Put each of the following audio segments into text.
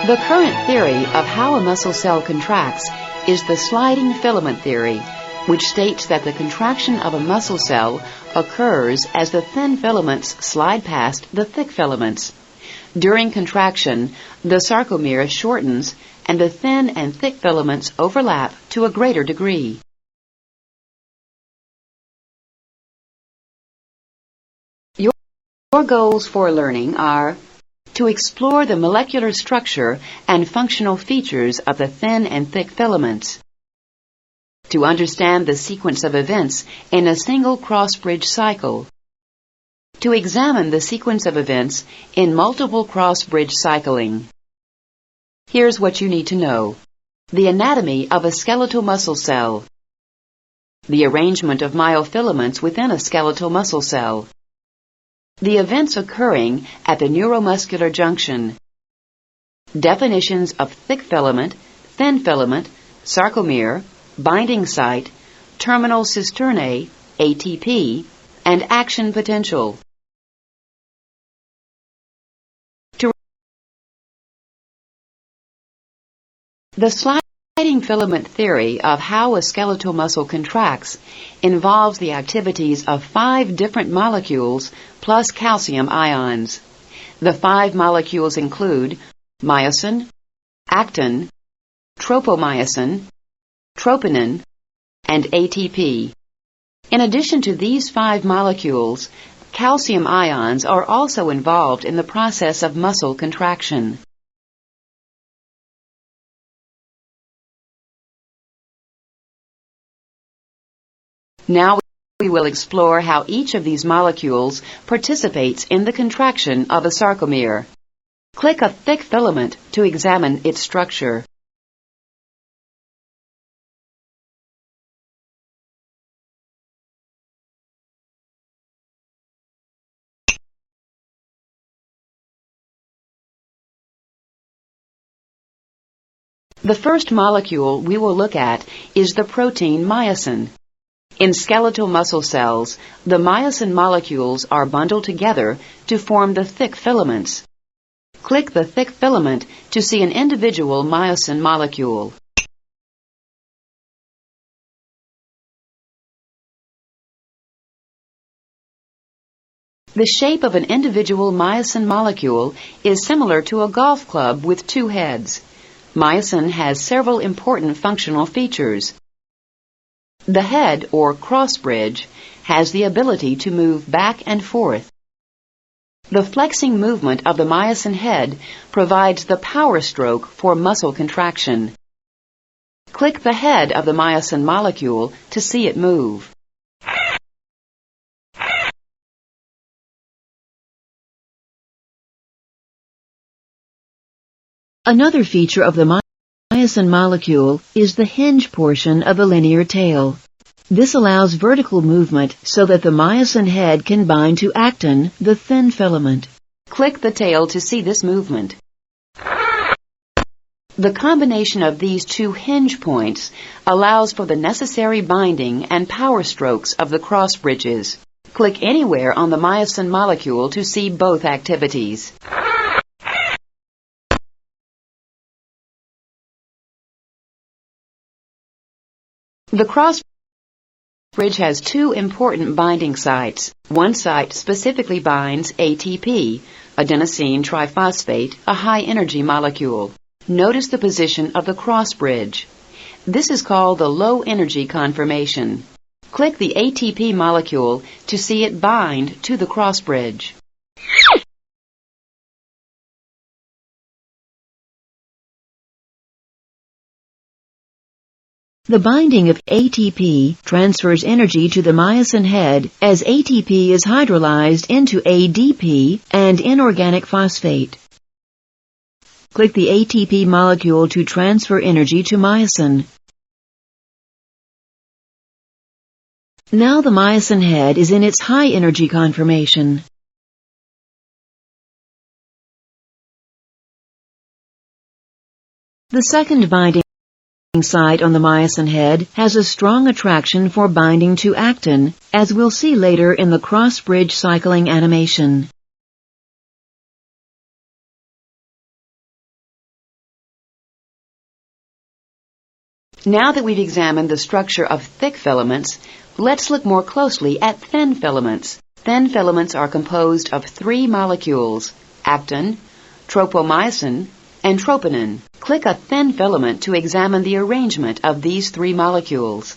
The current theory of how a muscle cell contracts is the sliding filament theory, which states that the contraction of a muscle cell occurs as the thin filaments slide past the thick filaments. During contraction, the sarcomere shortens and the thin and thick filaments overlap to a greater degree. Your goals for learning are to explore the molecular structure and functional features of the thin and thick filaments, to understand the sequence of events in a single cross-bridge cycle, to examine the sequence of events in multiple cross-bridge cycling. Here's what you need to know: the anatomy of a skeletal muscle cell, the arrangement of myofilaments within a skeletal muscle cell, the events occurring at the neuromuscular junction, definitions of thick filament, thin filament, sarcomere, binding site, terminal cisternae, ATP, and action potential. The sliding filament theory of how a skeletal muscle contracts involves the activities of 5 different molecules plus calcium ions. The 5 molecules include myosin, actin, tropomyosin, troponin, and ATP. In addition to these 5 molecules, calcium ions are also involved in the process of muscle contraction. Now we will explore how each of these molecules participates in the contraction of a sarcomere. Click a thick filament to examine its structure. The first molecule we will look at is the protein myosin. In skeletal muscle cells, the myosin molecules are bundled together to form the thick filaments. Click the thick filament to see an individual myosin molecule. The shape of an individual myosin molecule is similar to a golf club with 2 heads. Myosin has several important functional features. The head, or cross-bridge, has the ability to move back and forth. The flexing movement of the myosin head provides the power stroke for muscle contraction. Click the head of the myosin molecule to see it move. Another feature of the myosin molecule is the hinge portion of the linear tail. This allows vertical movement so that the myosin head can bind to actin, the thin filament. Click the tail to see this movement. The combination of these 2 hinge points allows for the necessary binding and power strokes of the cross bridges. Click anywhere on the myosin molecule to see both activities. The cross bridge has 2 important binding sites. One site specifically binds ATP, adenosine triphosphate, a high-energy molecule. Notice the position of the cross bridge. This is called the low-energy conformation. Click the ATP molecule to see it bind to the cross bridge. The binding of ATP transfers energy to the myosin head as ATP is hydrolyzed into ADP and inorganic phosphate. Click the ATP molecule to transfer energy to myosin. Now the myosin head is in its high-energy conformation. The second binding site on the myosin head has a strong attraction for binding to actin, as we'll see later in the cross-bridge cycling animation. Now that we've examined the structure of thick filaments, let's look more closely at thin filaments. Thin filaments are composed of three molecules: actin, tropomyosin, and troponin. Click a thin filament to examine the arrangement of these three molecules.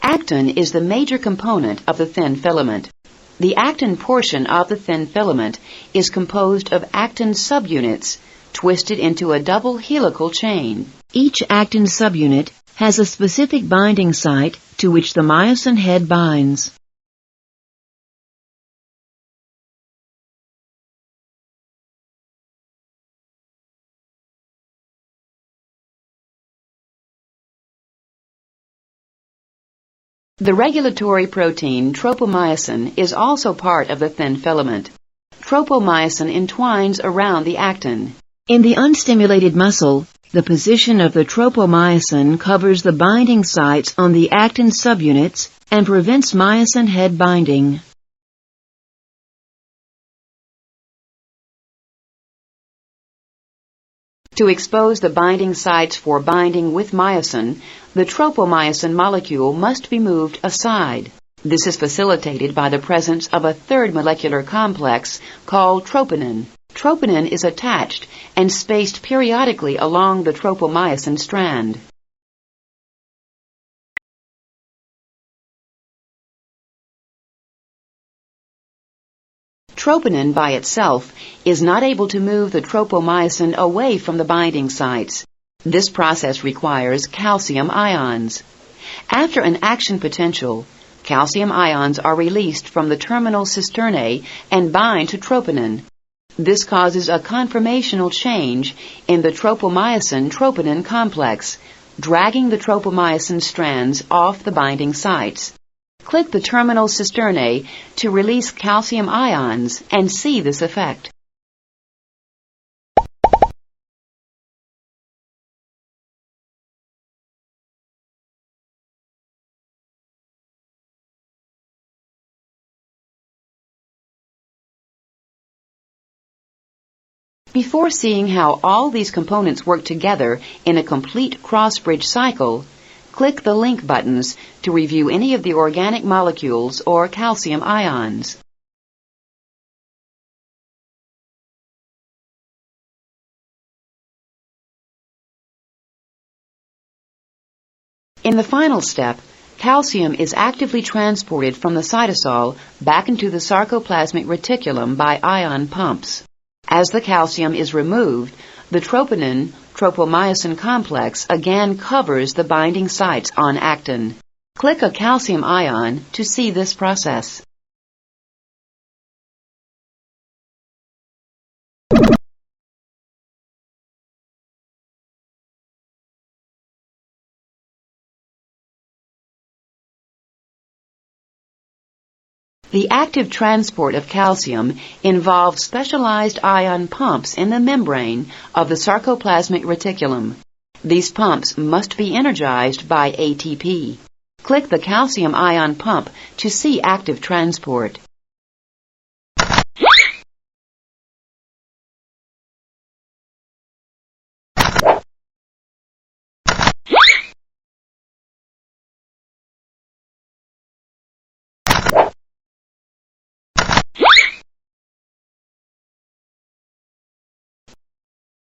Actin is the major component of the thin filament. The actin portion of the thin filament is composed of actin subunits twisted into a double helical chain. Each actin subunit has a specific binding site to which the myosin head binds. The regulatory protein tropomyosin is also part of the thin filament. Tropomyosin entwines around the actin. In the unstimulated muscle, the position of the tropomyosin covers the binding sites on the actin subunits and prevents myosin head binding. To expose the binding sites for binding with myosin, the tropomyosin molecule must be moved aside. This is facilitated by the presence of a third molecular complex called troponin. Troponin is attached and spaced periodically along the tropomyosin strand. Troponin by itself is not able to move the tropomyosin away from the binding sites. This process requires calcium ions. After an action potential, calcium ions are released from the terminal cisternae and bind to troponin. This causes a conformational change in the tropomyosin-troponin complex, dragging the tropomyosin strands off the binding sites. Click the terminal cisternae to release calcium ions and see this effect. Before seeing how all these components work together in a complete cross-bridge cycle, click the link buttons to review any of the organic molecules or calcium ions. In the final step, calcium is actively transported from the cytosol back into the sarcoplasmic reticulum by ion pumps. As the calcium is removed, the troponin-tropomyosin complex again covers the binding sites on actin. Click a calcium ion to see this process. The active transport of calcium involves specialized ion pumps in the membrane of the sarcoplasmic reticulum. These pumps must be energized by ATP. Click the calcium ion pump to see active transport.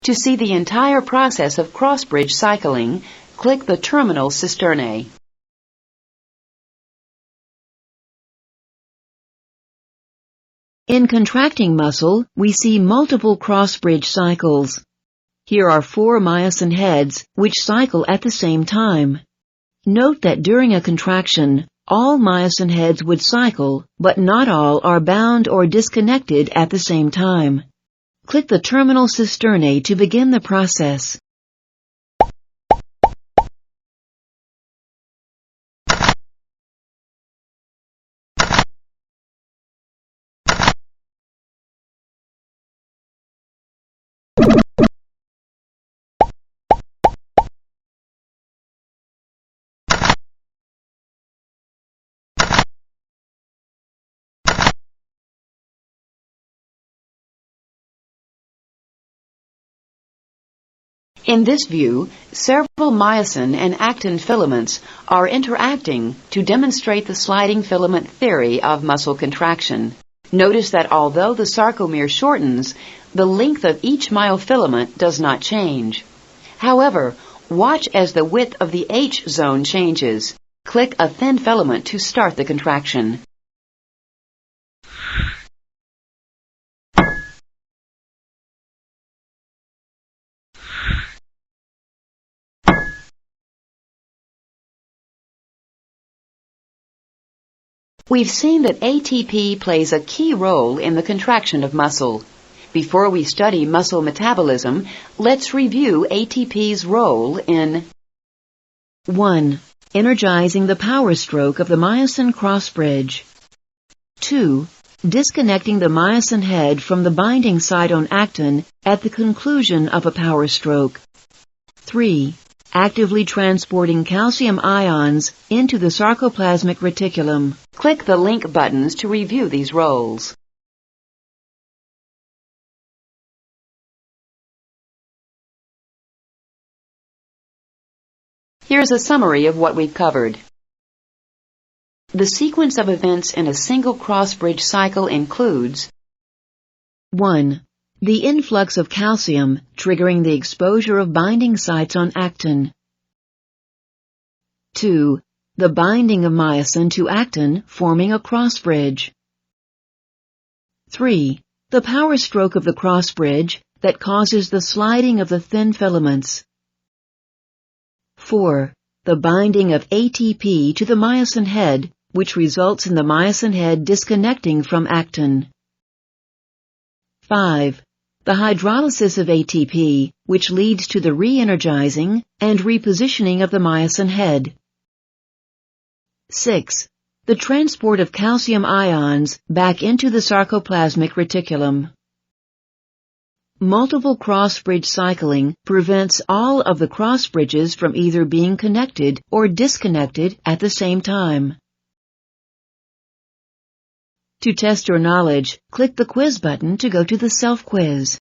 To see the entire process of cross-bridge cycling, click the terminal cisternae. In contracting muscle, we see multiple cross-bridge cycles. Here are 4 myosin heads, which cycle at the same time. Note that during a contraction, all myosin heads would cycle, but not all are bound or disconnected at the same time. Click the terminal cisternae to begin the process. In this view, several myosin and actin filaments are interacting to demonstrate the sliding filament theory of muscle contraction. Notice that although the sarcomere shortens, the length of each myofilament does not change. However, watch as the width of the H zone changes. Click a thin filament to start the contraction. We've seen that ATP plays a key role in the contraction of muscle. Before we study muscle metabolism, let's review ATP's role in 1. Energizing the power stroke of the myosin cross-bridge. 2. Disconnecting the myosin head from the binding site on actin at the conclusion of a power stroke. 3. Actively transporting calcium ions into the sarcoplasmic reticulum. Click the link buttons to review these roles. Here's a summary of what we've covered. The sequence of events in a single cross-bridge cycle includes 1. The influx of calcium triggering the exposure of binding sites on actin. 2. The binding of myosin to actin forming a cross-bridge. 3. The power stroke of the cross-bridge that causes the sliding of the thin filaments. 4. The binding of ATP to the myosin head, which results in the myosin head disconnecting from actin. 5. The hydrolysis of ATP, which leads to the re-energizing and repositioning of the myosin head. 6. The transport of calcium ions back into the sarcoplasmic reticulum. Multiple cross-bridge cycling prevents all of the cross-bridges from either being connected or disconnected at the same time. To test your knowledge, click the quiz button to go to the self-quiz.